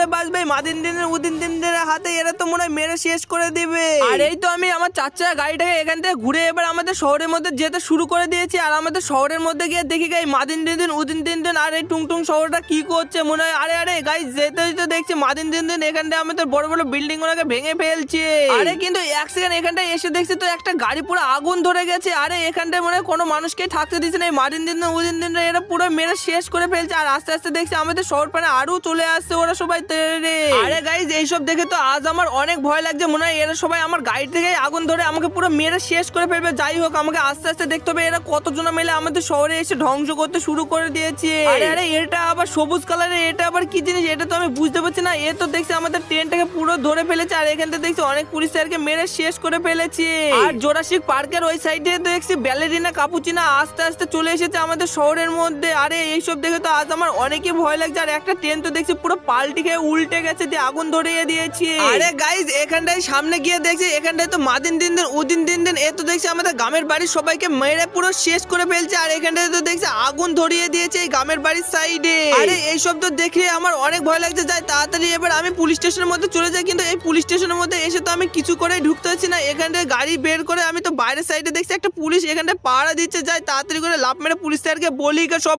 করে বাঁচবে মাদিন দিনের উদিন দিনের হাতে, এরা তো মনে হয় মেরে শেষ করে দিবে। আর এই তো আমি আমার চার চাকা গাড়িটাকে এখান থেকে ঘুরে এবার আমাদের শহরের মধ্যে যেতে শুরু করে দিয়েছি। আর আমাদের শহরের মধ্যে গিয়ে দেখি গাই মাদিন দিন উদিন দিন আর এই টুংটুং শহরটা কি করছে মনে হয়। আরে আরে গাই যেতে যেতে দেখছি মাদিন দিন এখান থেকে আমাদের বড় বড় বিল্ডিং গুলোকে ভেঙে ফেলছে। আরে কিন্তু এক সেকেন্ড এখানটায় এসে দেখছি তো একটা গাড়ি পুরো আগুন ধরে গেছে। আরে এখানটায় মনে হয় কোনো মানুষকে থাকতে দিচ্ছে না, এই মাদিন দিন উদিন দিন এরা পুরো মেরে শেষ করে ফেলছে। আর আস্তে আস্তে দেখছি আমাদের শহর পানে আরো চলে আসছে ওরা সবাই তেড়ে। আরে গাইজ এইসব দেখে তো আজ আমার অনেক ভয় লাগছে, মনে হয় এরা সবাই আমার গাড়ি থেকে আগুন ধরে আমাকে পুরো মেরে শেষ করে ফেলবে। যাই হোক আমাকে আস্তে আস্তে দেখতে হবে এরা কতজন মিলে আমাদের শহরে এসে ধ্বংস করতে শুরু করে দিয়েছে। আরে আরে এটা আবার সবুজ কালারের, এটা আবার কি জিনিস এটা তো আমি বুঝতে পারছি না। এ তো দেখছি আমাদের ট্রেনটাকে পুরো ধরে ফেলেছে। আর এখান থেকে দেখছি অনেক পুলিশ স্যারকে মেরে শেষ করে ফেলেছে। আর জোরাসিক পার্কের ওই সাইডে দেখছি ব্যালেরিনা কাপুচিনা আস্তে আস্তে চলে এসেছে আমাদের শহরের মধ্যে। আরে এইসব দেখে তো আজ আমার অনেকই ভয় লাগছে। আর একটা ট্রেন তো দেখছি পুরো পাল্টি খেয়ে উল্টে গেছে, দিয়ে আগুন ধরিয়ে দিয়েছে। আরে গাইজ এখানটায় সামনে গিয়ে দেখছি এখানটায় তো মাদিন দিন উদিন দিন এ তো দেখছি আমাদের গ্রামের বাড়ির সবাইকে মেরে পুরো শেষ করে ফেলছে। আর এখানটায় তো দেখছি আগুন ধরিয়ে দিয়েছে এই গ্রামের বাড়ির সাইডে। আরে এইসব তো দেখে আমার অনেক ভয় লাগছে। যাই তাড়াতাড়ি এবার আমি পুলিশ স্টেশনের মধ্যে চলে যাই, কিন্তু এই পুলিশ স্টেশনের মধ্যে এসে তো আমি কিছু করেই ঢুকতে পারছি না। এখানটায় গাড়ি বের করে আমি তো বাইরের সাইডে দেখছি একটা পুলিশ এখানটায় পাহারা দিচ্ছে। যাই তাড়াতাড়ি করে লাফ মেরে পুলিশ স্যারকে বলি সব